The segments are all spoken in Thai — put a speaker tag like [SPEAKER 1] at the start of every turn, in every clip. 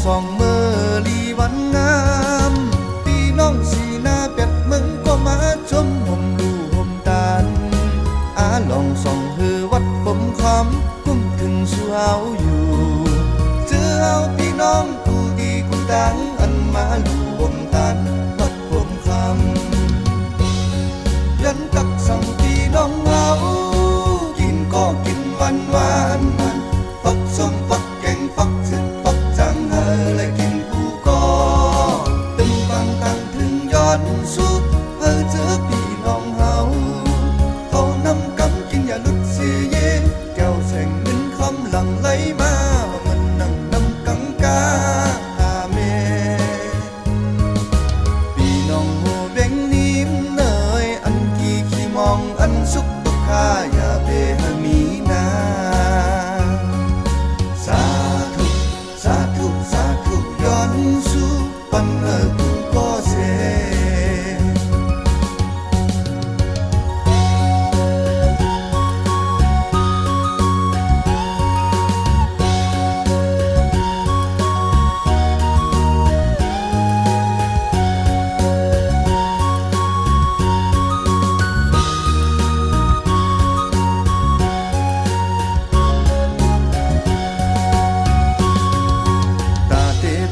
[SPEAKER 1] สองมือลีวันงามพี่น้องสีหน้าเป็ดมึงก็มาชมห่มดูห่มตาลอาลองส่องเฮือวัดผมคำคุ้มถึงสู่เอาอยู่เจอเอาพี่น้องกูดีกูดังอันมาลู่ห่มตาลวัดผมคำยันตักสั่งพี่น้องเอากินก็กินวันฟักส้มฟักแกงฟักสิฟักจังเฮอและกินปูก็ตึงฟังตั้งถึงย้อนสุดเพื่อเจอพี่น้องเฮาเขานำกำกินอย่าลุดเสียเย่แก้วแสงเงินคำหลังไหลมามันนั่งนำกังกาหาเมพี่น้องโหเบ่งนิ่มเนยอันขี้มองอันสุขตุกข้าอย่าเบหมีนาสาธุย้อนสู่ปันกูก็เส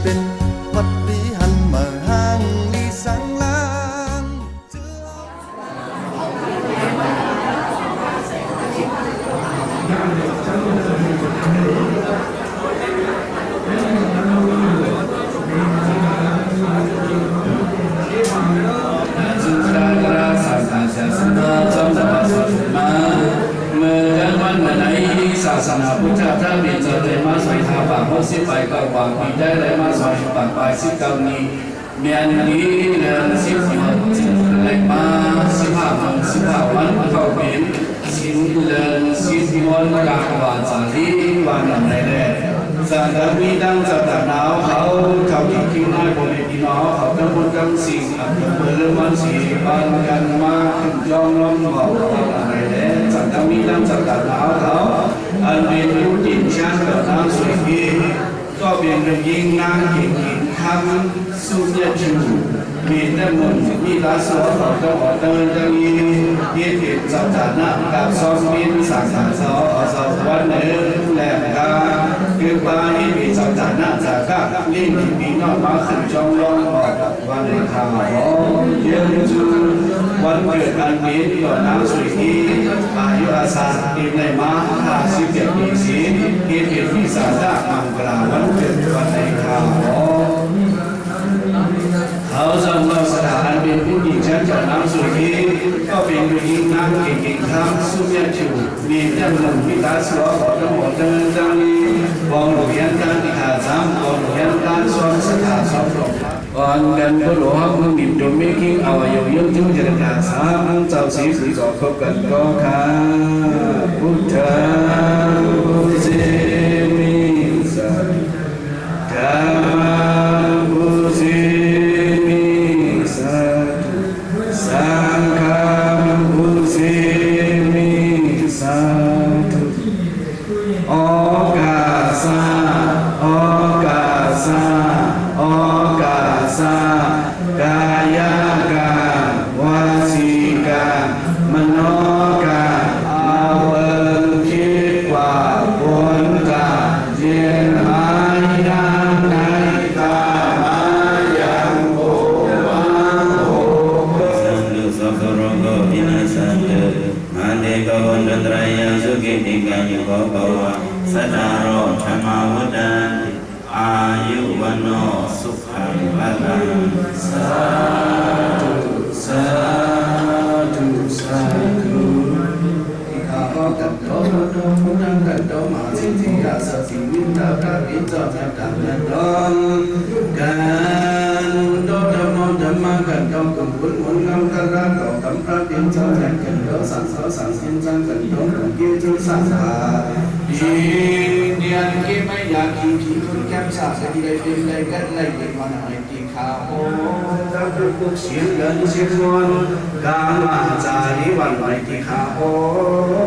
[SPEAKER 1] เป็นวัดวิหันมาห้างลีสังลาง
[SPEAKER 2] ศาสนาพุทธถ้าเปลี่ยนใจเลยมาสวยทาปากเขาสิไปก็หวังปีได้เลยมาสวยปากไปสิเกานี้เมียนนี้เดินสิบวันเลยมา15 วันเข้าเป็นสิบเดิน10 วันกลางวันสาลีวันอะไรเลยสัตว์มีดังสัตว์หนาวเขากินได้บริพี่น้องเขาทั้งหมดทั้งสิ่งเมื่อมันสีบ้านกันมาขึ้นจองล้อมบอกอะไรเลยสัตว์มีดังสัตว์หนาวเขาอันเป็นผู้จิตช่างกับน้ำสวยดีก็เป็นเรื่องยิ่งนางเก่งทำสุญญจูมีแต่หมดมีลาสวะเขาจะออกเดินจะมีเยี่ยมสัตว์หน้ากับซ้อมบินสังสารซ้อวันหนึ่งแหลมกาคือปาที่มีสัตว์หน้าจากก้าลิ้นที่มีนอกมาขึ้นจองร้องบอกวันในทางของเยี่ยมจูวันเกิดอันมีต่อน้ำสวยดีอายุอาสาอีในมา57 ปีสีที่เป็นวิสาขมังกรวันเกิดวันในทางของเขาจำเราสถานเป็นผู้หญิงชั้นจอดน้ำสุขีก็เป็นผู้หญิงน้ำเก่งๆทำสุเมียจูมีเจ้าหนุ่มมีตาสวยขอทั้งหมดทั้งจังนี้บองหลวงยันการที่ขาซ้ำบองหลวงยันการสอนสถานสอนหลวงก่อนกันก็หลวงมึงดิบจนไม่คิดเอาอยู่ยังจึงจะได้สามเจ้าสีสุจอบพบกันก็ขาพุทธาพุทธิมิสัจธรรมาพุทธิสังฆังพุทธิมิสาธุโอกาสากายกรรมวจีกรรมมโนกรรมเอาเอิงคิดว่าผลกรรมเย็นหายดังในตามายังโอวังโอสันตุสัพพโรโกวินาศเตมาเดกวันตรายสุขิติกายุโกภวะสัทธาโรธรรมาวุฒันติอายุวันโนสุขังพลังสาธุข้าพเจ้ากันโตมุนังกันโตมาสิทธิยาสัจจิวินทาพระอิจฉาจักตังกันโตกันโตธรรมธรรมกันโตกุบุญมุนงามกันรักโตธรรมพระอิจฉาจักกันโตสังสารสังสินสังกันโตกุกิจุสังหายินย ยนเก็บไม่อยากกินทีคนแก้มสาสดีได้เป็นได้กันได้เป็นวันไหนกินข้าวโอ้ตะกุกเสียงเดินเสียงวนกามาจารีวันไหนกินข้าวโอ้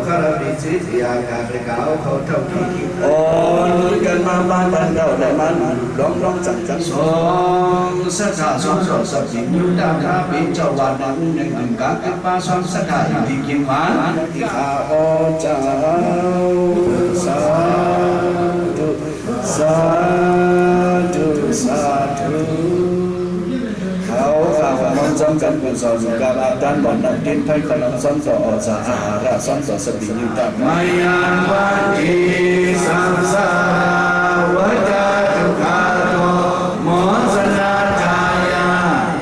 [SPEAKER 2] คาราบิจิตยากาไปเก่าเขาเท่าที่กินโอ้กันมาบ้านบ้านเราได้มันร้องจังสองสัจจะสองสองสัจจิยุดาคาเป็นเจ้าวันนั้นยังอันกาเก็บปาสองสัจจะที่กินหวานที่ข้าวเจ้าสาธุสาธุสาธุเขาข้าวมันจำกันเป็นสองสุกาลาดันบอนดันดินไทยขนมซ้อนต่อสาอาหารซ้อนต่อสติยุตามายานวันทีสังสารวัฏทุกขาโตโมสนาจายา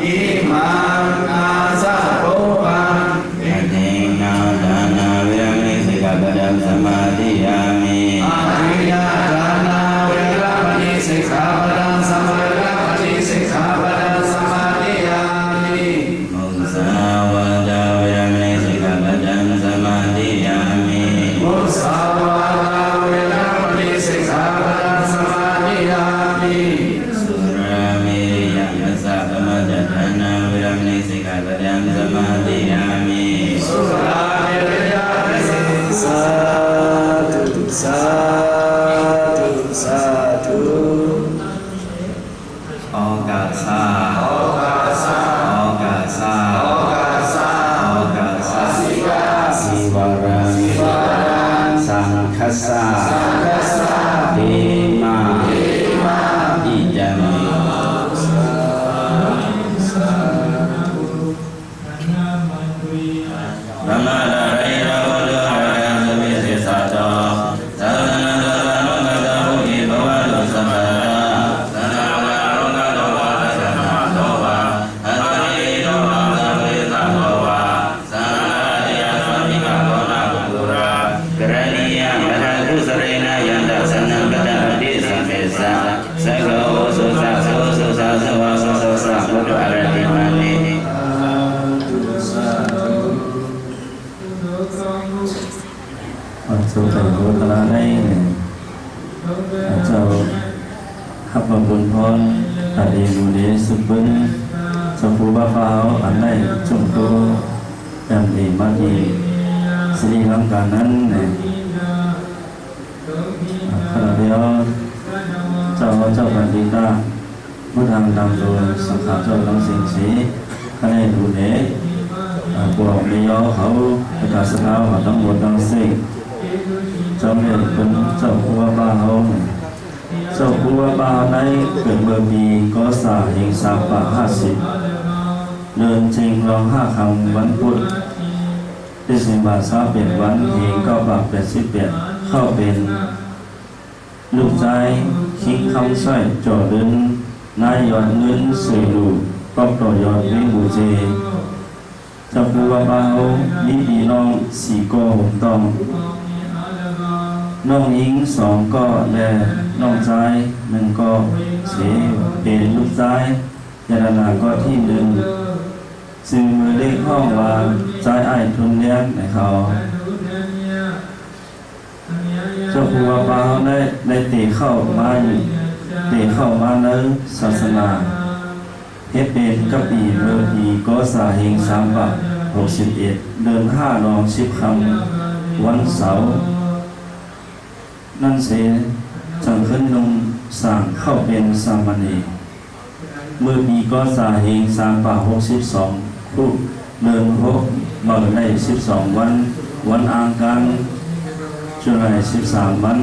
[SPEAKER 2] อิมังอาสาโภปัง
[SPEAKER 3] เอเตนะดานาเวรมิสิกขาปดังสมาธิยามิ
[SPEAKER 2] อาริยดานาเวรมณีสิกขาปดังสมาธิยามิ
[SPEAKER 3] มุสาวาทาเวรมิสิกขาปดังสมาธิยามิ
[SPEAKER 2] มุสาวาทาเวรมณีสิกขาปดังสมาธิยามิ
[SPEAKER 3] สุราเมรยมัสสะปมัจจทานาเวรมิสิกขาปดังสมาธิยามิ
[SPEAKER 2] สุราเมรยมัสสะสาธุสาธุ
[SPEAKER 3] โอกาสา
[SPEAKER 2] โอกาสา
[SPEAKER 3] โอกาสา
[SPEAKER 2] โอกาสา
[SPEAKER 3] โอกาสา
[SPEAKER 2] สิกา
[SPEAKER 3] สิวารังสังคัสสะเทมาอิจามิพระมาดาริยาวุโลหะยันสมิเสสะโตสาธนะตระนุกัตตะภุอิภวะตุสัมปะทาสนะวะรุกัตโตวะสะนะโตวะอัตติโตวะสัพพิสัตโตวะสังฆาติยะสัมมิกะโตนะกุตุระกรณียะมะทังกุสเรนะยันตัสสนังกตัมปิสัมเมสะสักโลสุสะโสสุสะสวะโสโสสะพุทธอรติมานิ
[SPEAKER 4] วันสุขใจโบตระได้เจ้าขับบุญพรตัดเองดูดีสุดบึ้งสมภูบาฟ้าอันได้จงตัวแอมเอมาดีสิริลังการนั้นขณะเดียวเจ้าแผ่นดินตาผู้ทางดำโดยสังขารเจ้าทั้งสิ่งสีขณะดูดีพวกมีย่อเขาประกาศสภาพทั้งหมดทั้งสิ้นเจ้าเนี่ยเป็นเจ้าผู้ว่าบ้าเขาเจ้าผู้ว่าบ้าในเกิดเมื่อปีก็สาเอง350เดินจริงรอง5 คำวันพุธที่10 บาท30เป็นวันเอง9 บาท88เข้าเป็นลูกใจคิงคำสร้อยจ่อเดินนายยอดเงินสื่อลูกก็ต่อยอดวิ่งบูเจเจ้าผู้ว่าบ้าเขามีพี่น้อง4 ก็หงต้องน้องหญิง2 ก็และน้องชาย1 ก็เสียเป็นลูกชายยานาก็ที่1ซึ่งมือเล็กห้องว่าใจอ้ายทุนเลี้ยงในเขาเจ้าผู้ว่าป้าเขาได้เตะเข้ามาในศาสนาเฮ็ดเป็นกับปีเมื่อปีก็สาเฮง3 บาท61เดิน5 รอง10 คำวันเสาร์นั่นเสียจังขึ้นลงสั่งเข้าเป็นสามเณรเมื่อปีก็สาเฮง3 บาท62คู่เดิน6 มาได้12 วันอังคารจุลาย13 วัน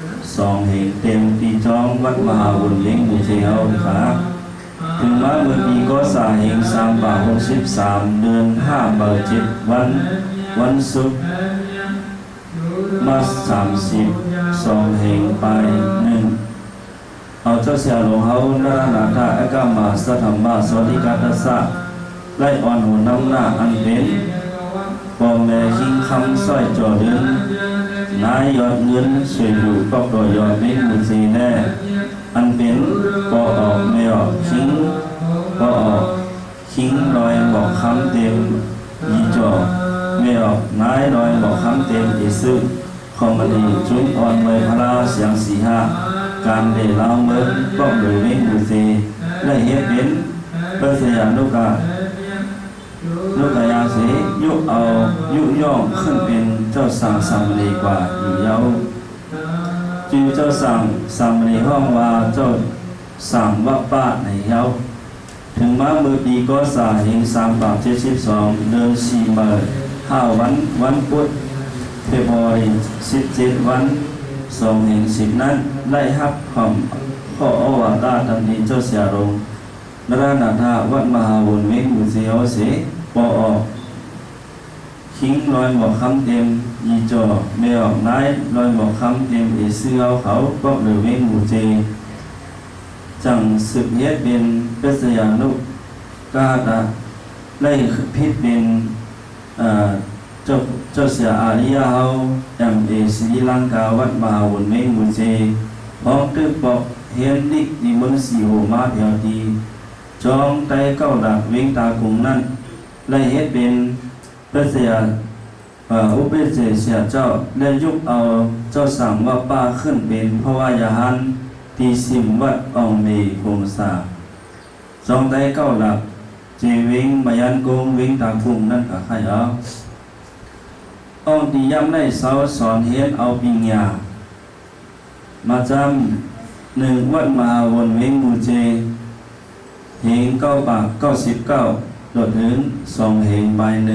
[SPEAKER 4] 2 เฮงเต็มปีจองวัดมหาบุญเลี้ยงบูเชียวขาถึงว่าเมื่อปีก็สาเฮง3 บาท63เดือน5 บาท7 วันศุกร์มา32 เฮงไป1เอาเจ้าเสียหลวงเฮานาราธาเอกามาสธรรมะสวัสดิกาทัสสะไล่อ่อนหูน้ำหน้าอันเป็นปอแม่คิงคำสร้อยจ่อเดินนายยอดเงินสวยดูก็ต่อยอดเป็นมุสีแน่อันเป็นปอออกไม่ออกคิงปอออกคิงลอยบอกคำเต็มยีจ่อไม่ออกนายลอยบอกคำเต็มอีซึ คอมมานีจุนอ่อนไว้พระเสียงสีห้าการเดลาวเมืองก็โดยเวงมูเซได้เฮ็ดเป็นเพื่อเสียลูกายาเสยุเอายุย่องขึ้นเป็นเจ้าสั่งสามณีกว่าอยู่เยาจึงเจ้าสั่งสามณีห้องว่าเจ้าสั่งว่าป้าในเยาถึงมามือปีก็สาเฮง372เดือน4 มื้อ5 วันพุธเฟบรุย17 วัน2 แห่ง 10นั้นได้รับความข้ออวตารทันทีเจ้าเสียลงนรานาถาวัดมหาวนเวงมุเซโอเสปออคิงลอยหมอกคำเต็มยีจอเมออกนายลอยหมอกคำเต็มเอเสือเขาก็หรือเวงมุเจจังสืบเฮ็ดเป็นเป็สยานุกาตาไล่พิษเป็นเจ้าเสียอาริยาเฮาเอศรีลังกาวัดมหาวนเวงมุเจพร้อมตึกปอกเฮ็ดดิกนิมนต์สีโหมาเพียวดีจองไตเก้าดักเวงตากุงนั้นไล่เฮ็ดเป็นเป็สยาอุเบเจเสียเจ้าได้ยุบเอาเจ้าสั่งว่าป้าขึ้นเป็นเพราะว่ายาหันตีสิมวัดอองเมกงสาจองได้เก้าหลักเจวิงมายันกงวิงตาคุมนั่นกับใครเอาอองตีย้ำได้สาวสอนเฮ็ดเอาปิญญามาจำ1วัดมหาวนเวงมูเจเหง9 บาท 99โดดถึง2 เหงใบ1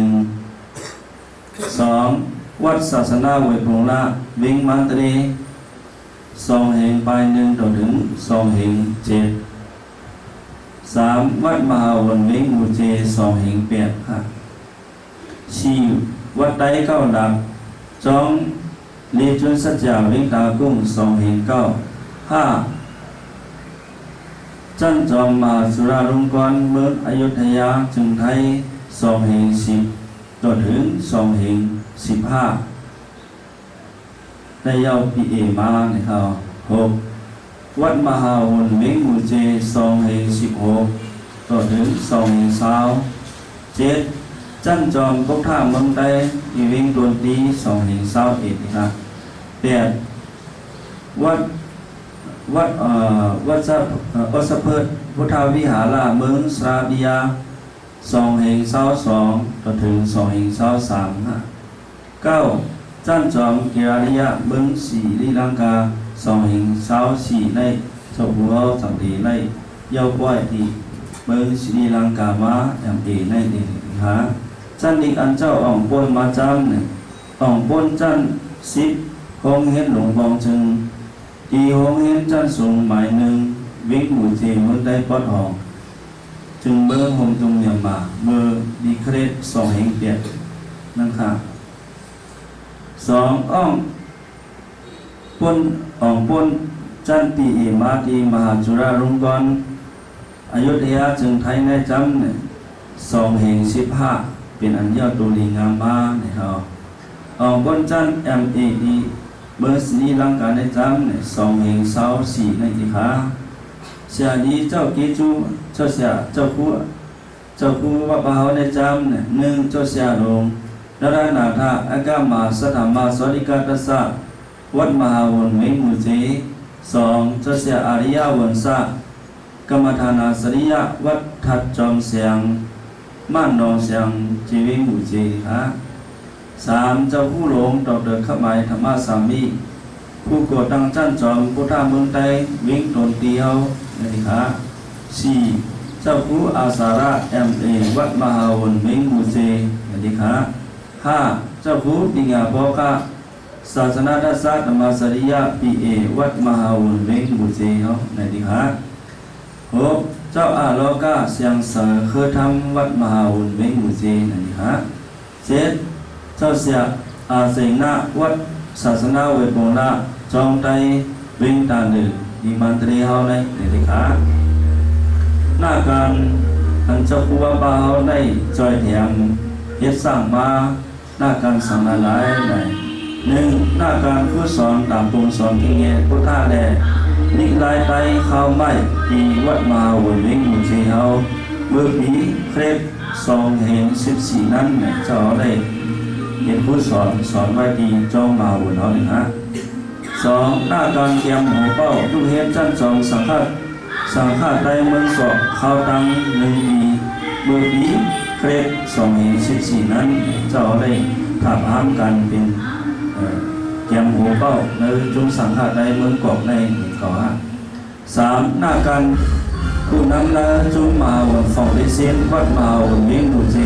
[SPEAKER 4] 2วัดศาสนาเวพงละเวงมันตรี2 เหงใบ1โดดถึง2 เหง7 3วัดมหาวนเวงมูเจ2 เหง8ค่ะ4วัดใด9ดับจองลีจุนสัจจาเวงตากุ้ง2 เหง9 5จันจอมมหาสุราลงกรณ์เมืองอยุธยาจึงไทย2 เหง10โดดถึง2 เหง15ได้เย้าปีเอมาในเขา6วัดมหาวนเวงมูเจ2 เหง16โดดถึง2 เหง20 7จันจอมพกท่าเมืองใดอีเวงดวนตี2 เหง21นะครับ8วัดอสเพิดพุทธวิหาราเมืองสราบิยา2 เหง22ต่อถึง2 เหง23 9จันจอมเกียริยะเมืองศรีลังกา2 เหง24ในเจ้าหัวสังดีในเย้าป้อยที่เมืองศรีลังกามาในดีหาจันอีกอันเจ้าอ่องปนมาจำเนี่ยอ่องปนจัน10คงเห็นหลวงบองจึงอีหงเห็นจันสูงหมาย1วิ่งหมู่เจเมืองได้ปอดหองจึงเบอร์หงจงยำมาเมื่อดีเครด2 เหงเปียกนั่นค่ะ2อ่องปนจันปีเอมาตีมหาจุฬาลงกรณ์อยุธยาจึงไทยในจำเนี่ย2 เหง15เป็นอันยอดตุลีงามมาในเขาอ่องปนจันMADเบอร์ศรีลังกาในจำเนี่ย2 เหง24ในที่ขาเสียดีเจ้ากิจูเจ้าเสียเจ้าคู่วัดปะเฮาในจำเนี่ย1เจ้าเสียลงนรานาถาอากามาสถามาสวัสดิกาตัสสะวัดมหาวนเวงมูเจ2เจ้าเสียอาริยวนสะกรรมฐานาสริยะวัดทัดจอมเสียงม่านนองเสียงจีวิมูเจค่ะ3เจ้าผู้หลงดอกเดินขมายธรรมะสามีผู้กดดังจันจอมพุทธเมืองไตวิ่งตนเตียวนี่ค่ะ4เจ้าผู้อาสาระMA วัดมหาวนเวงมูเจนี่ค่ะ5เจ้าผู้ปิญญาโภกะศาสนาดัสสะธรรมสริยะPA วัดมหาวนเวงมูเจเฮานี่ค่ะ6เจ้าอาโลกะเสียงเสอคือทำวัดมหาวนเวงมูเจนี่ค่ะ7เจ้าเสียอาเสนาวัดศาสนาเวปงละจองไตเวงตาหนึ่งดีมันตรีเฮาในนี่ค่ะหน้าการอันเจ้าผู้ว่าเฮาได้จอยแถมเฮ็ดสร้างมาหน้าการสังหลายใน1หน้าการผู้สอนตามปรุงสอนที่เงี้ยพุทธะแลนิลายไตเข้าไม้ที่วัดมหาวนเวงมูเจเฮาเมื่อปีเครบ2 เหง14นั้นเจ้าได้ เป็นผู้สอนไว้ดีจ้องมาบุญเขาหนึ่งฮะสองหน้าการเตรียมหัวเป้าทุกเฮ็ดจันสองสังฆาตได้เมืองสอบเข้าตั้ง1 ปีเมื่อปีเครด2014นั้นเจ้าได้ถับอ้ามกันเป็นเตรียมหัวเป้าในจุงสังฆาตได้เมืองกอกในเขาฮะ3หน้าการผู้นำและจุงมาวันฟองได้เส้นวัดมาวันเวียงบุเจ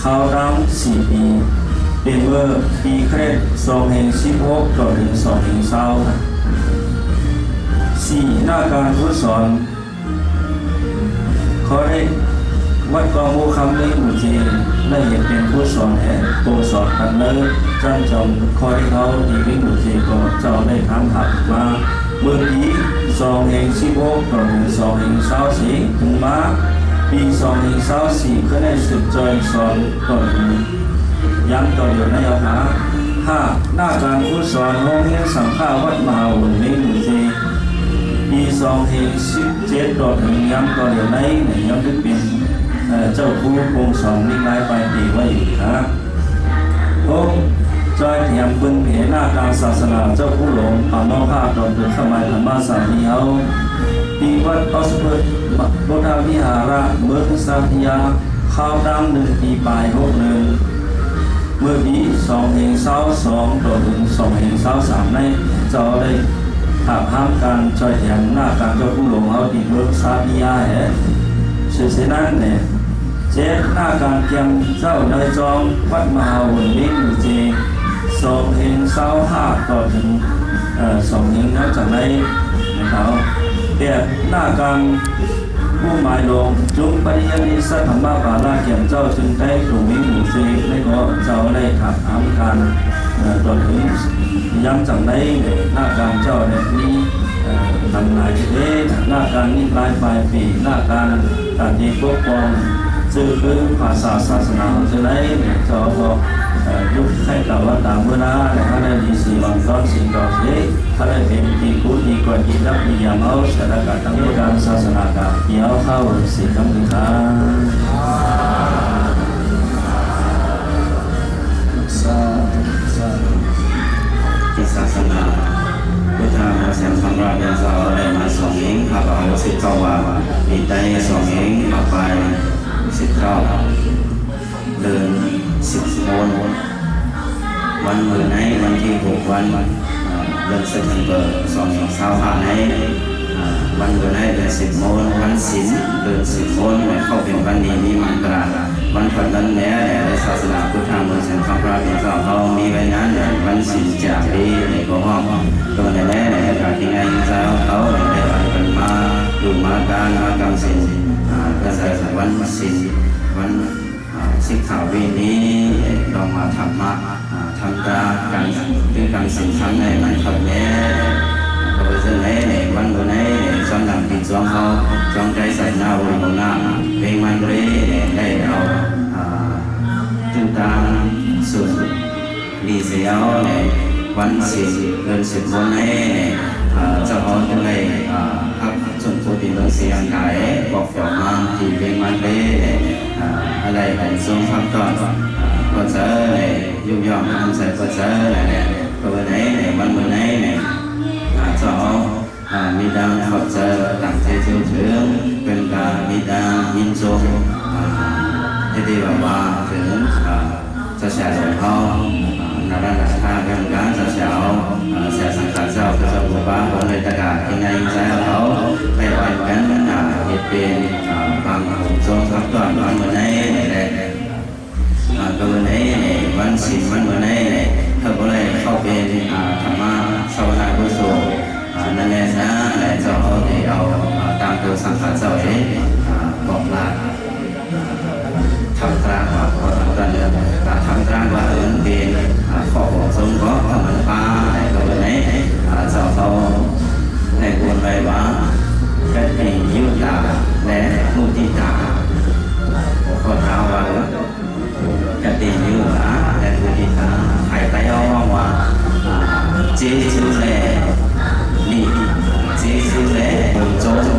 [SPEAKER 4] เข้าตั้ง4 ปีเป็นเมื่อปีเครด2016ต่อถึง2020 4หน้าการผู้สอนเขาได้วัดกองโมคำเลยบุเจได้เห็นเป็นผู้สอนแห่ตัวสอนกันเลยจันจอมคอยเขาดีวิ่งบุเจก็เจ้าได้ทำหับมาเมื่อปี2016ต่อถึง2024ถึงมาปี2024ก็ได้สืบจอยสอนต่อถึงย้ำต่อเดียวในเอาหา5หน้าการผู้สอนโรงเรียนสังฆาวัดมหาวิทยาลัยบุเจปี2017ต่อถึงย้ำต่อเดียวในย้ำได้เป็นเจ้าครูโครงสอนนิรายปลายปีไว้อยู่ครับ6จอยเถียมปืนเพหน้าการศาสนาเจ้าผู้หลงป่านอกข้าตอนเกิดสมัยธรรมศาสตร์เฮาปีวัดออสเบิร์ตโบราณวิหาระเมืองสาธิยาข้าวดัง1 ปีปลาย61เมื่อปี2022ต่อถึง2023ในเจ้าได้ถับห้ามการจอยเถียมหน้าการเจ้าผู้หลงเฮาที่เมืองสาธิยาเฉยๆนั้นเนี่ย7หน้าการเตรียมเจ้าในจอมวัดมหาวิทยาลัยบุเจ2025ต่อถึง20แล้วจากนั้นนะครับ8หน้าการผู้หมายลงจุงปริยนิสัทธรรมปาราเกี่ยมเจ้าจึงได้ตรงนี้บุเจได้ก็เจ้าได้ถับห้ามการต่อถึงย้ำจากนั้นหน้าการเจ้าเนี่ยนี้ทำลายเด้หน้าการนี้ปลายปีหน้าการการที่ปกป้องสื่อคือภาษาศาสนาจะได้เจ้าก็ยุคให้กับว่าตามเวลาถ้าได้ดีสีบางตอนสิ่งต่อสิ่งถ้าได้เป็นที่พูดดีกว่าที่รับดีอย่างเอาสถานการณ์ทั้งการศาสนาการเกี่ยวเข้าสิ่งทั้งหมด
[SPEAKER 3] ที่ศาสนาพุทธศาสนาสังฆราชสาวได้มาส่งเองขับเอาสิทธิ์เข้าว่ามีได้ส่งเองมาไปสิทธิ์เข้าเดิน10 โมงวันเมื่อไหนวันที่6วันเดือนสิงหาคม2025ในวันเมื่อไหนเดือน10 โมงวันศีลเดือน10 โมงเข้าเป็นวันนี้มีมังกรวันพันนั้นแม้ในศาสนาพุทธเมืองสังฆปราชญ์เรามีไว้นั้นวันศีลจากดีในกองห้องตัวในในการที่ไงเจ้าเขาในวันเป็นมาดูมาการมากรรมศีลก็ใส่วันศีลวันสิกขาวินี้เรามาทำมาทำการคือการสิ่งครั้งในมันทำแน่ก็เป็นเช่นนี้วันเมื่อไหร่สำหรับติดจ้องเขาจ้องใจใส่หน้าวันหน้าเพลงมันเร่ได้เอาจุดตาสุดดีเสียวในวันศีลเดือน10 วันนี้เจ้าของจะได้พักจนตัวที่เมืองเสียงขายบอกออกมาที่เพลงมันเร่อะไรเป็นทรงคำตอนก็จะยุ่งยากทำใส่ก็จะก็วันไหนวันเมื่อไหนเจ้ามีดังเขาจะตั้งใจเชื่อถือเป็นการมีดังยินชมที่ดีว่าถึงจะแชร์ของเขานาราชาเรื่องการจะแชร์แชร์สังกัดเจ้าจะบอกว่าคนในตะการที่ไงใจเขาไปวันกันเหตุเป็นบางทรงคำตอนวันเมื่อไหนก็วันไหนวันศีลวันเมื่อไหนเขาก็เลยเข้าเป็นธรรมะสวนากุศลนั่นแหละนะเจ้าที่เอาตามตัวสังกัดเจ้าเองบอกลาทำกลางว่าทำกลางทำกลางว่าเป็นข้อบอกสมก็ทำมันป้าก็วันไหนเจ้าเขาในบุญไปว่าเป็นปียุตาและมุติตาข้อเท้าว่าจะตียุตาและมุติตาใครไปเอาว่าเจ้าแหล่นี่เจ้าแหล่โจเจ้า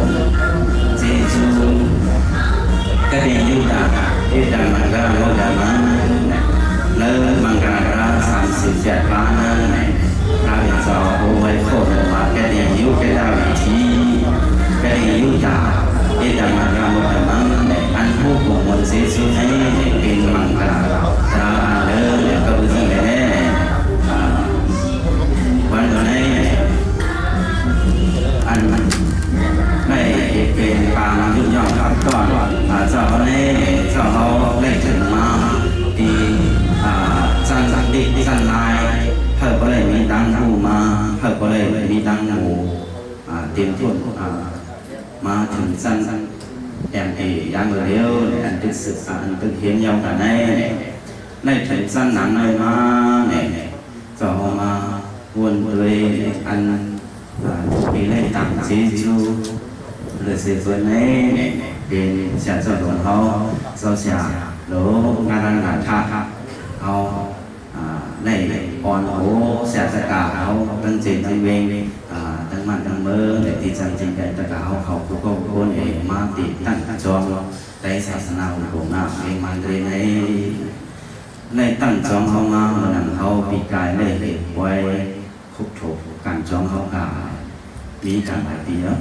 [SPEAKER 3] เตรียมทุนมาถึงสั้นแอมเอยามเร็วอันตึกศึกษาอันตึกเห็นยาวกันในถึงสั้นหนังเลยมาจะมาวนเลยอันปีในต่างจีจูเลยสิส่วนนี้เป็นเสียส่วนของเขาเสียหรืองานท่าเอาในอ่อนโหเสียสกาเขาตั้งใจตั้งเวงตั้งมันตั้งมือในที่จังจริงใจตะกาเขาผู้ก็คนเองมาติดตั้งจอมในศาสนาของน้าเองมันเลยในตั้งจอมเขามาหนังเขาปีกายได้ไว้คุกโถการจอมเขากามีการหลายปีแล้ว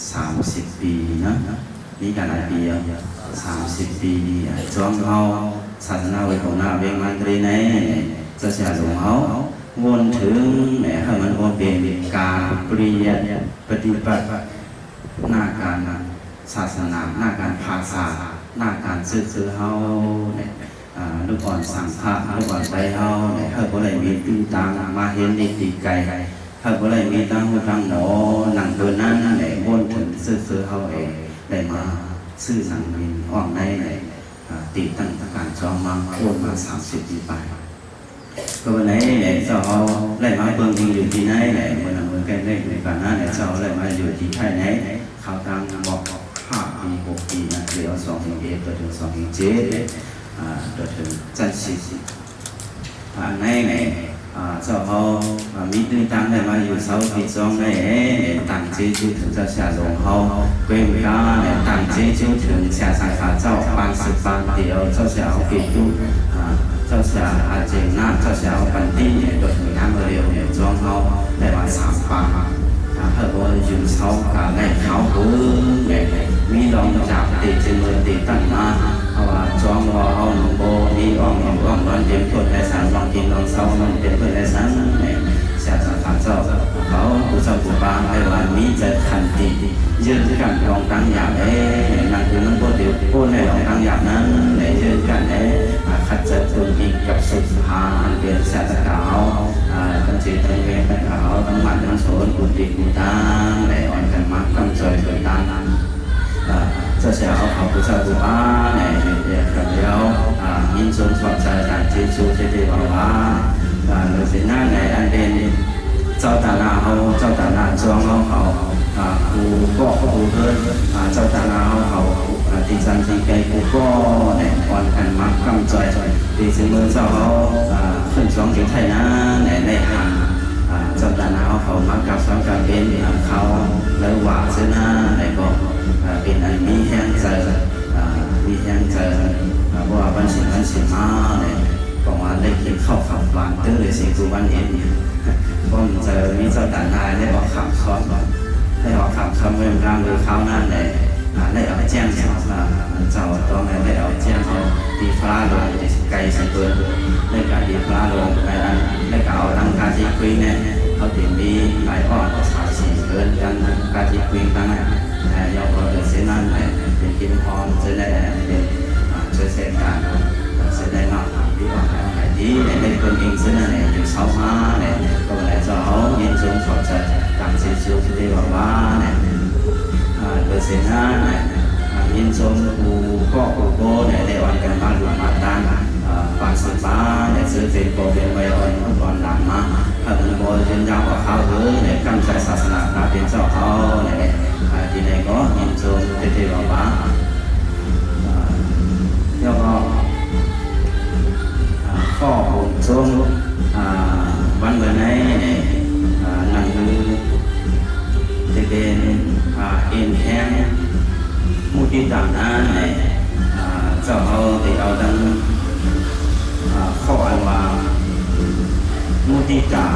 [SPEAKER 3] 30 ปีนะมีการหลายปีแล้ว30 ปีจอมเขาศาสนาของน้าเองมันเลยในจะเสียหลงเขาวนถึงให้มันวนเป็นการปริยัติปฏิบัติหน้าการศาสนาหน้าการภาษาหน้าการซื้อเฮาลูกอ่อนสังฆะลูกอ่อนใจเฮาเขาก็เลยมีตื้อตางมาเห็นในตีไก่เขาก็เลยมีตั้งหูตั้งหนอหนังตัวนั้นวนถึงซื้อเฮาเองได้มาซื้อสังวินอ่อนในตีตั้งการจอมมาโอนมา30 ปีไปก็วันนี้เจ้าเขาได้มาเบิ่งอยู่ที่ไหนเมื่อใกล้ในการนั้นเจ้าได้มาอยู่ที่ไทยไหนเขาตั้งบอก5 ปี 6 ปีนะเดี๋ยว2001จนถึง2007จนถึงจันทร์ในเจ้าเขามีตื้อตั้งได้มาอยู่เสาปีจองได้ตั้งเจ้าถึงเจ้าเสียหลงเขาเว้นกาตั้งเจ้าถึงเสียสังฆาเจ้าปานสิบปานเดียวเจ้าเสียเอาปีตู้เจ้าเสียอาเจงน้าเจ้าเสียเอาปันตี้โดยมีน้ำเร็วจองเขาได้มา3 ปานถ้าว่าอยู่เสาการในเขามีลองจับติดจมือติดตั้งมาเพราะว่าจองว่าเอาหนุ่มโบนี่อ้อมร้อนเป็นเพื่อนในสารลองกินลองเศร้ามันเป็นเพื่อนในสารเสียสังขารเจ้าเขาผู้เจ้าผู้ปางให้ว่ามีใจขันติยืนกันลองตั้งอย่างนั่นคือมันโบเดียวโบในลองตั้งอย่างนั้นยืนกันขัดใจตนอีกกับสุดพาอันเป็นเสียตะขาวตั้งใจตั้งเวรตั้งขาวตั้งมันตั้งโสนกุฏิกุฏาอ่อนกันมากตั้งใจเกิดตั้งเจ้าเสียเขาผู้เจ้าผู้ปางกับเดียวยินชมสอนใจการเชื่อชูเชื่อว่าเลยสิหน้าในอันเป็นเจ้าตานาเขาเจ้าตานาจองเขากูก็กูเพื่อนเจ้าตานาเขาตีจันตีไก่กูก็อ่อนกันมากกำใจตีเสมอเจ้าเขาขึ้นสองเกี่ยวไทยนะในห่างเจ้าตานาเขามักกับสองการเป็นเขาแล้วว่าเสนาในก็เป็นอันมีแห้งใจมีแห้งใจเพราะว่าวันสิมาก็มาได้กินข้าวขับหวานตื้อเลยสิกูวันเอ็นก็เจอมีเจ้าตานายได้ออกขับซ้อนได้ออกขับซ้อนเวลาหรือข้าวนั่นได้เอาแจ้งเจ้าตอนนั้นได้เอาแจ้งเขาตีฟ้าลงไก่ใส่ตัวได้การตีฟ้าลงได้การเอาตั้งการที่คุยเนี่ยเขาถึงมีหลายอ้อ34เกินกันการที่คุยตั้งยอมเราเสียนั่นเป็นกินพรเสียได้เป็นเสียการเสียได้มากที่ว่าดีในคนเองซึ่งนั่นอยู่เสามาก็เลยจะเอายินชมสอนใจตั้งใจชูที่ว่าโดยเสียหน้ายินชมกูก็กูโก้ได้วันกันบ้านหลวงมาตั้งปันสุดฟ้าซื้อเป็นโปรเป็นไวออนก่อนหลังมาถ้าเป็นโบยืนยาวกว่าเขากำใจศาสนาพระเป็นเจ้าเขาที่ไหนก็ยินชมที่ว่าแล้วก็ข้อผมชมวันเมื่อไหร่นั่งมือจะเป็นเอ็นแห้งมุติต่างนั้นเจ้าเขาได้เอาดังข้ออันว่ามุติตา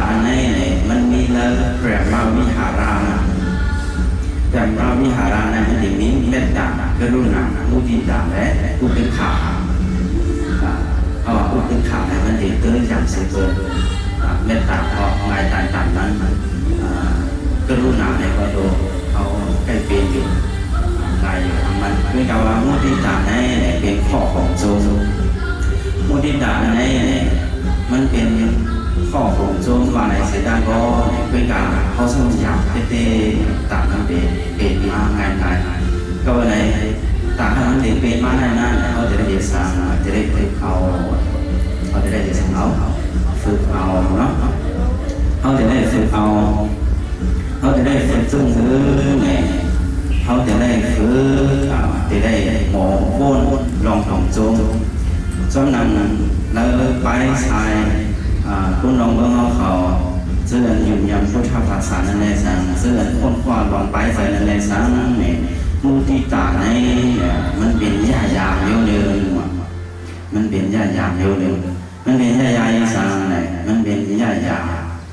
[SPEAKER 3] อันไหนมันมีแล้วแปลว่าวิหาราแต่ว่าวิหารานั้นมันจะมีเมตตากรุณามุติตาและอุเบกขาอุเบกขาเนี่ยมันจะเกิดจากสิ่งเกิดเมตตาเพราะหมายต่างๆนั้นกรุณาในก็โดเอาใกล้เป็นอยู่กายอยู่มันไม่กล่าวว่ามุติตาในเป็นข้อของโจมุติตาในมันเป็น ข้อของโจมมาในเสดานก็เป็นการเขาสมัยอย่างเต้ๆต่างกันเป็นมาง่ายๆก็ในต่างกันเป็นมาง่ายๆเขาจะได้เรียนสร้างจะได้ฝึกเอาเขาจะได้เรียนสร้างเอาฝึกเอาเนาะเขาจะได้ฝึกเอาเขาจะได้ฝึกซึ่งเนี่ยเขาจะได้ฝึกจะได้หมอพ้นลองของโจมจำนำแล้วไปใช้คุณลองเบิ่งเขาเสื่อยืนยันพุทธภาษานั่นแหละสังเสื่อคนความลองไปใส่นั่นแหละสังเนี่ยมุติตาในมันเป็นญาญาเยอะเลยมันเป็นญาญาเยอะเลยมันเป็นญาญาอย่างสังเนี่ยมันเป็นญาญา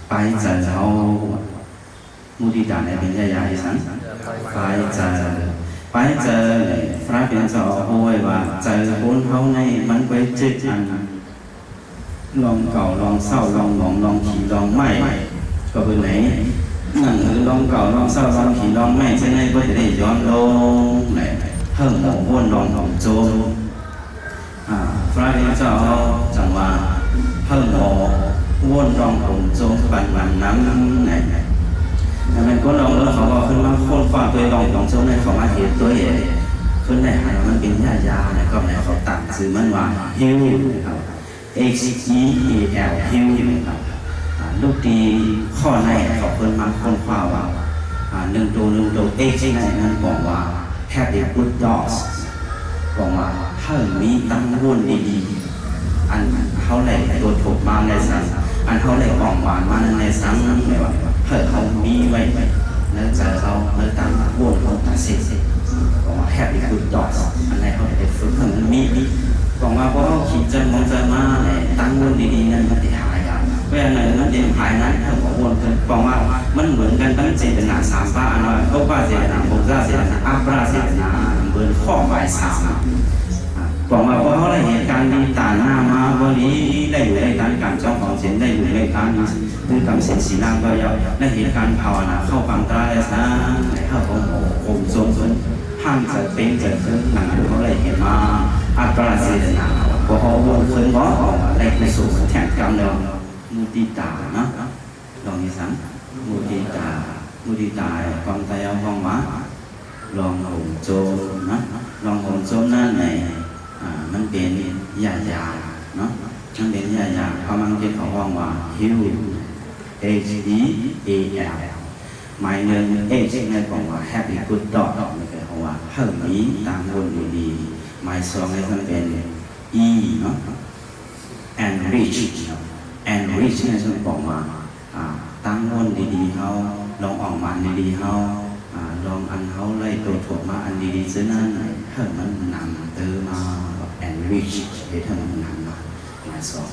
[SPEAKER 3] ไปใส่เขามุติตาในเป็นญาญาอย่างสังไปใส่ไปเจอพระเพียงจะโอ้ยว่าเจอคนเขาในมันไปจิตอันลองเก่าลองเศร้าลองหลงลองขี่ลองไม่ก็เป็นไหนนั่นคือลองเก่าลองเศร้าลองขี่ลองไม่ใช่ไหมก็จะได้ย้อนลงไหนเพิ่มหมวนลองของโจมพระเพียงจะจังว่าเพิ่มหมวนลองของโจมปันน้ำไหนมันก็ลองแล้วเขาก็ขึ้นมาโค่นฟ้าตัวลองของโจมในเขามาเห็นตัวเองขึ้นในหายมันเป็นญาญาเนี่ยก็ในเขาตั้งชื่อมันว่าฮิวนะครับ HEAL ฮิวนะครับลูกดีข้อในเขาเพิ่นมาค้นคว้าว่าหนึ่งตัวHในนั้นบอกว่า Happy Good Dogs บอกว่าเพิ่มมีตั้งวนดีๆอันเขาแหล่ตัวถูกมาในสังอันเขาแหล่กล่องหวานมาในสังไม่ว่าเพิ่มเขามีไว้แล้วจะเขาเมื่อตั้งวนเขาตัดเสร็จบอกว่า Happy Good Dogs อันไหนเขาได้ฝึกเพิ่มมีบอกว่าเพราะขีดจนมองจะมาเนี่ยตั้งวนดีๆนั่นมันจะหายอ่ะเวลาไหนมันจะหายนั้นถ้าบอกวนเพิ่นบอกว่ามันเหมือนกันตั้งเจตนา3ป้าอันว่าก็ป้าเจตนาบุญเจตนาอาปราเจตนาเหมือนข้อหมาย3บอกว่าเพราะเขาได้เหตุการณ์ดีตาหน้ามาวันนี้ได้อยู่ในการจ้องของเสียงได้อยู่ในการคือการเสียงสีน้ำก็ยาวได้เหตุการณ์ภาวนาเข้าความตายซะเข้าของผมทรงส่วนห้ามจะเป็นจะขึ้นหนังเขาได้เห็นมาอาปราเจตนาพอเขาวนเพิ่นบอกอะไรในสูตรแทนกรรมเดิมมุติตานะลองนี้สังมุติตาความตายเอาห้องวะลองหงโจนะลองหงโจนั่นไหนมันเป็นญาเนาะมันเป็นญาเขามันเป็นของห้องว่าฮิว HEAL หมายหนึ่ง H ในของว่า Happy Good Dog ในคือของว่าเพิ่มมีตามวนดีๆหมายสองในมันเป็น E เนาะ enrich ในส่วนของว่าตั้งวนดีๆเขาลองออกมาดีๆเขาลองอันเขาไล่ตัวถ่วงมาอันดีๆซึ่งนั่นเพิ่มมันนำเติมมา enrich เพื่อมันนำมาหมายสอง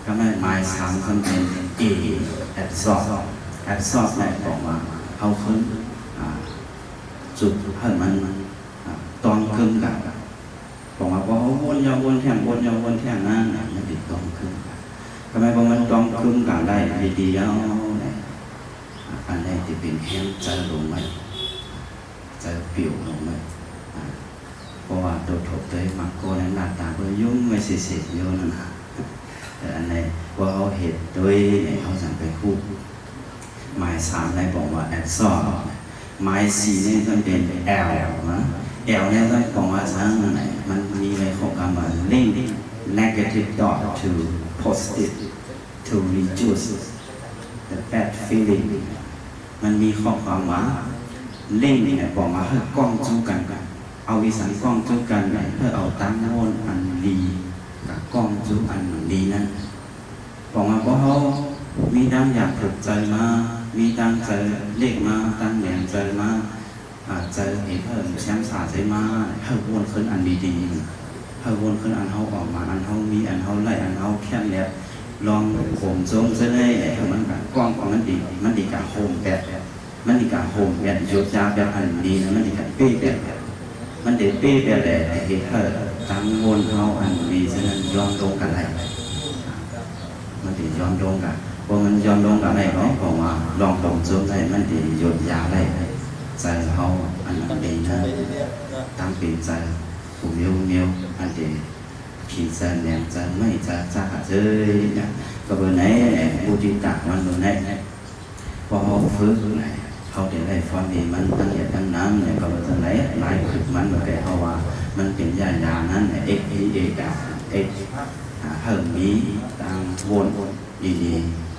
[SPEAKER 3] ก็ไม่หมายสามมันเป็น A absorb ในบอกว่าเขาขึ้นจุดเพิ่มมันตอนครึ่งกันบอกว่าพอเขาวนยาววนแท่งนั่นมันติดตอนครึ่งทำไมพอมันตอนครึ่งกันได้ดีๆแล้วอันนี้จะเป็นแห้งใจลงไหมใจเปี่ยวลงไหมเพราะว่าตัวถกตัวมักโกในหน้าตาเบอร์ยุ่งไม่เสียเยอะนั่นแต่อันนี้ว่าเขาเห็นโดยเขาสั่งไปคู่หมายสามในบอกว่าแอบซ้อหมายสี่นี่ต้องเป็น L นะL เนี่ยต้องบอกว่าสร้างอะไรมันมีในข้อความว่า link negative dot to positive to reduce the bad feeling มันมีข้อความว่า link เนี่ยบอกว่าให้กล้องจู้กันเอาวิสัยกล้องจู้กันเพื่อเอาตั้งโน้นอันดีกับกล้องจู้อันดีนั้นบอกว่าเพราะเขามีตั้งอยากถูกใจมามีตั้งใจเลขมาตั้งแหลมใจมาใจเห็นเพิ่มแชมป์สาใจมาเพิ่มวนขึ้นอันดีๆเพิ่มวนขึ้นอันเขาออกมาอันเขามีอันเขาไล่อันเขาแค่แล้วลองผมโจมจะได้เท่ามันกับกล้องของมันดีกับโฮมแบบมันดีกับโฮมแบบโยจาแบบอันดีนะมันดีกับเป๊ะแบบมันเด็ดเป๊ะแบบแต่เห็นเพิ่มตั้งวนเขาอันดีฉะนั้นย้อนลงกันได้มันดีย้อนลงกันพอมันย้อนลงกันได้เนาะเพราะว่าลองตรงโจมได้มันดีโยยาได้ใจเขาอันนั้นดีนะตั้งเป็นใจผู้เมียวอันดีขีดใจแหนมใจไม่ใจจ้าเจยเนี่ย ก็เบอร์ไหนบูจิตะมันเบอร์ไหนพอเขาฟื้นไหนเขาเดี๋ยวได้ฟอนดีมันตั้งเหตุตั้งน้ำเนี่ยก็เบอร์ไหนหลายคือมันเบอร์แก่เขาว่ามันเป็นยานั้นเอกเฮิร์มีตั้งวนดี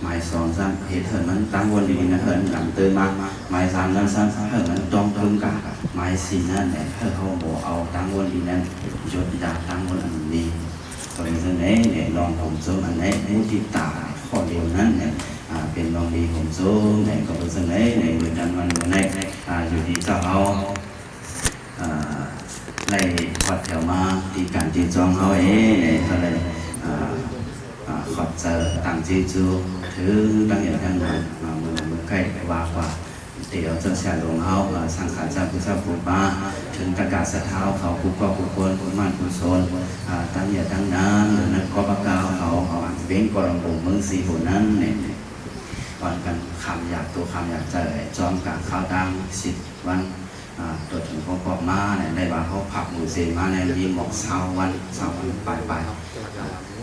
[SPEAKER 3] หมายสองซ้ำเหตุเหินมันตั้งวนดีนะเหินหลังเติมมาหมายสามนั้นซ้ำเหินมันจองพึ่งกับหมายสี่นั่นเนี่ยเหินเขาบอกเอาตั้งวนดีนั่นยศดาตั้งวนอันนี้ก็เป็นเรื่องนี้เนี่ยลองผมส้มอันนี้มุทิตาข้อเดียวนั้นเนี่ยเป็นลองดีผมส้มเนี่ยก็เป็นเรื่องนี้เนี่ยเหมือนกันวันนี้อยู่ที่เจ้าเอาไล่วัดแถวมาที่การจีจองเขาเนี่ยก็เลยขอบเจอต่างจีจูถือตั้งอย่างนั้นมือใกล้ว่าเดี๋ยวจะเสียลงเขาสังขารเจ้าผู้เจ้าผู้ป้าถึงประกาศสะเท้าเขาผู้ก่อผู้คนผู้มั่นผู้โซนตั้งอย่างตั้งนั้นหรือนั้นก็ประกาศเขาเว้นกรณีเมืองสีหัวนั้นเนี่ยวันกันคำอยากตัวคำอยากเจอจอมกับข้าวตั้ง10 วันตัวถึงเขาก็มาเนี่ยได้ว่าเขาผักหมูเซนมาในรีหมอก20 วันไป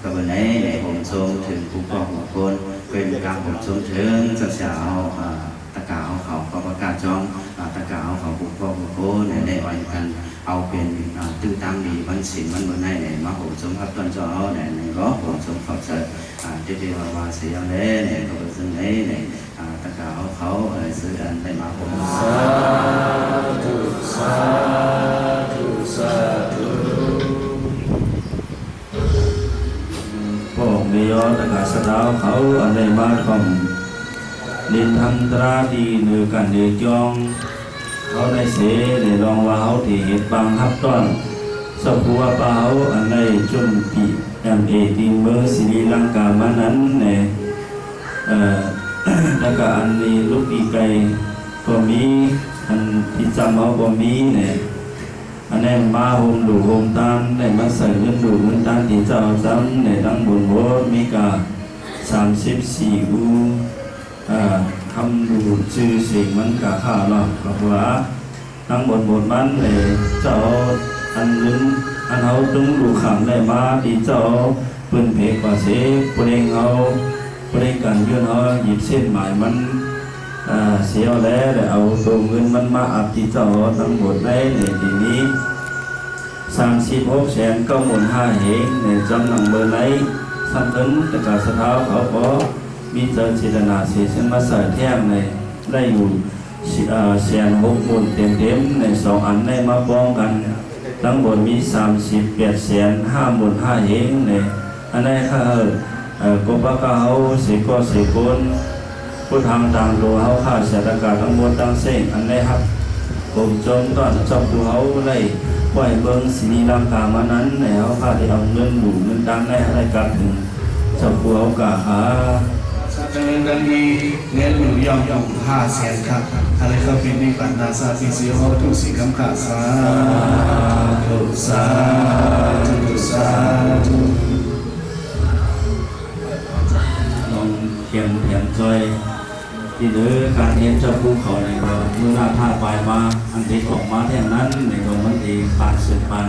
[SPEAKER 3] ก็วันนี้เนี่ยผมชมถึงผู้ก่อผู้คนเป็นการผมชมถึงเจ้าตะกาเขาประกาศจองตะกาเขาผู้ก่อผู้คนเนี่ยได้อ่อยกันเอาเป็นตื้อตั้งดีวันศิลป์วันบนในเนี่ยมาผมชมครับตอนเจ้าเนี่ยก็ผมชมขอบใจเดี๋ยวว่าเสียงเลยเนี่ยก็เป็นซึ่งเนี่ยตะกาเขาซื้ออันได้มาผมสาธุสาธุสาธุ
[SPEAKER 4] พวกเมียตะกาสดาวเขาอันได้มาของลินทังตราดีเนื้อกันเดือจองเขาได้เสได้ลองว่าเขาที่เหตุบางฮับต้นสัพพะปะเขาอันได้จุ่มปีตีเมืองศรีลังกามานั้นเนี่ยแล้วก็อันนี้ลูกปีไก่ก็มีอันที่จำเขาก็มีเนี่ยอันนี้มาโฮมดูโฮมตามได้มาใส่เงินดูเงินตามที่เจ้าจำในตั้งบนโบสถ์มีกา34 อูทำดูชื่อเสียงมันกะข้าเนาะเพราะว่าตั้งบนโบสถ์มันเลยเจ้าอันนึงอันเขาตึงดูขังได้มาที่เจ้าเปิ้นเพกว่าเสปเรงเขาปเรงกันยื่นเขาหยิบเส้นหมายมันเสียแล้วเอาตัวเงินมันมาอับที่เจ้าตั้งบนได้ในทีนี้36,95,000 เหงในจำนำเบอร์ไหนสัมพันธ์ตะกาสะเท้าเขาขอมีเจอจิตนาเสียเช่นมาใส่แท่งในได้อยู่160,000 เต็มใน2 อันได้มาป้องกันทั้งหมดมี38,55,500 เหงในอันนี้ถ้ากบกาเขาเสกก็เสกคนผู้ทำต่างตัวเขาฆ่าเสียตะกาทั้งหมดตั้งเส้นอันนี้ครับผมจงต้อนเจ้าผู้เขาได้ปล่อยเบิ้งศรีลังกามานั้นในเขาฆ่าที่เอาเงินหมู่เงินดังได้อะไรกันถึงเจ้าผู้เขากะ
[SPEAKER 2] สักกันดีเงินอยู่ย่อม500,000 ครับอะไรก็เป็นในปัญญาสาธิเสียเขาทุกสิ่งคำขาดสาธุสาธุสาธุ
[SPEAKER 4] ลองเขียนจอยที่เหลือการเห็นเจ้าผู้เขาในก็เมื่อหน้าท่าปลายมาอันที่ออกมาแท่นั้นในก็มันดีผ่านสืบพัน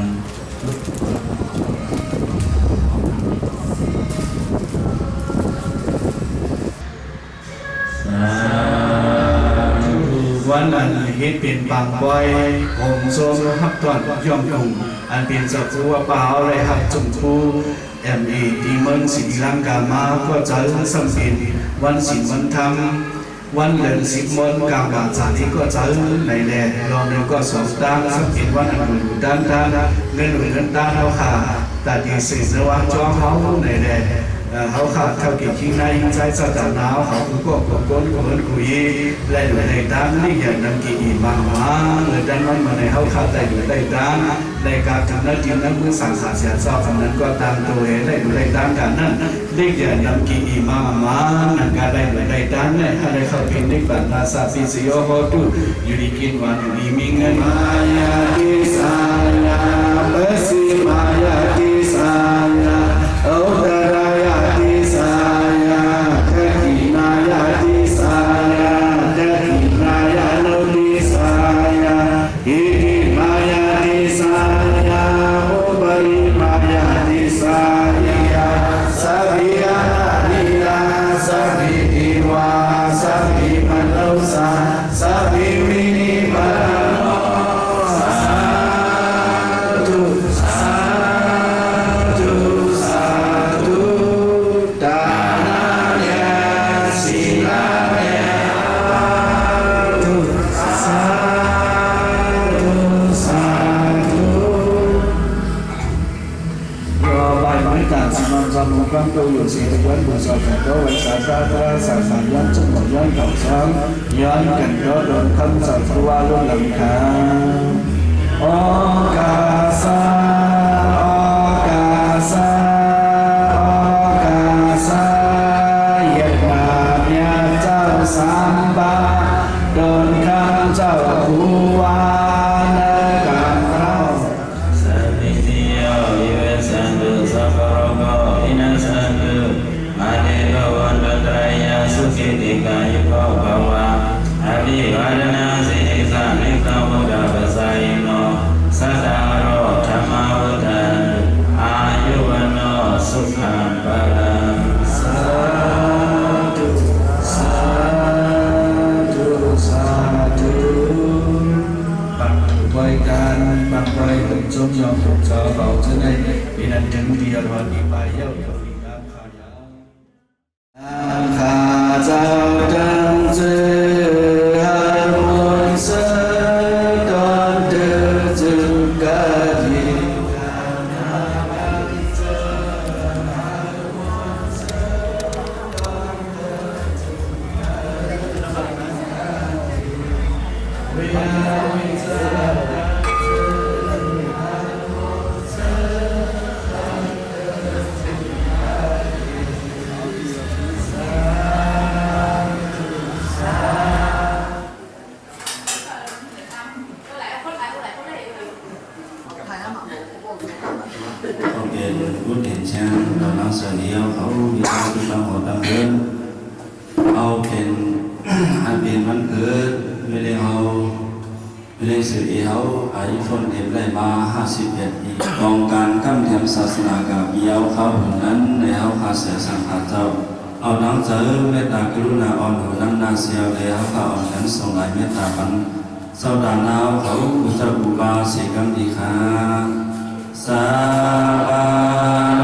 [SPEAKER 2] วันนั้นเฮ็ดเป็นบางบ่อยผมโซมฮับตอนย่อมคงอันเป็นสัพพะเปล่าเลยครับจุ่มผู้ที่เมืองศรีลังกามาก็จะสัมเป็นวันศีลวันธรรมวันเดือน10 มนกลางบาทจากนี้ก็จะในแหล่รอหนึ่งก็2 ตั้งสัมเป็นวันอันดูด้านเงินด้านเขาขาแต่ดีสิ่งระหว่างจ้องเขาในแหล่เขาขาดเขาเก็บทิ้งในใจสะดานหนาวเขาก็ก้นคุยและอยู่ในด้านนี่อย่างนั้นกี่บางมาหรือด้านนั้นมาในเขาขาดแต่อยู่ในด้านในการทำนั้นจริงนั้นเมื่อสั่งสาเสียชอบทำนั้นก็ตามตัวเองได้อยู่ในด้านกันนั้นเรียกอย่างนั้นกี่มานั่นการได้อยู่ในด้านเนี่ยอะไรเขาเป็นเด็กบัณฑาสาพิเศษโหตุอยู่ดีกินวันอยู่ดีมีเงินมายาทิสายาเบสิมายาทิสายาโอตระ
[SPEAKER 1] Sabiya
[SPEAKER 2] สมุขความตัวอยู่เสียทุกวันบุญสอบแต่ก็วันสาสาตราสาสารย้อนจนหมดย้อนเก่าซ้ำย้อนกันก็โดนคำสอนตัวล้นหลังคาโอกาสาโอกาสาโอกาสาเหยียดบาปเนี่ยเจ้าสามบาโดนคำเจ้าคูวาในการเรา
[SPEAKER 3] สัพพิติโยวิเวสันตุสัพพะโรโกวินาศสันตุมาเตภวันตุตรายาสุขิติกายุโกภวะอภิวาทนาสิริสานิกามุดาปัสสายโนสัตตะโรธรรมาวุฒันตุอายุวันโนสุขังภลัง
[SPEAKER 2] สาธุสาธุสาธุปักไว้การปักไว้ถึงจงยอมถูกเจ้าเบาจะได้ปีนั้นถึงปีวันนี้ไปเย้าเย้าปีน้ำขายาข้าเจ้าดังเจอให้มนต์เสดอนเดินจึงกะดี
[SPEAKER 4] Không tiền út tiền trang đầu năng sở yếu khẩu vì sao chúng ta hồ tâm hơnเอาเป็นอันเป็นวันเกิดไม่ได้เอาไม่ได้สื่อเอาอายุคนเอ็มได้มา51 ปีกองการข้ามแถมศาสนากับเยาวเขาผลนั้นในเอาขาเสียสังขารเจ้าเอาดังเจอเมตตากรุณาอ่อนหัวนั้นนาเสียวเลยเอาเขาอ่อนนั้นส่งหลายเมตตาพันเศร้าดานเอาเขาอุจบุบาเสกัมดีค่ะสาบาโน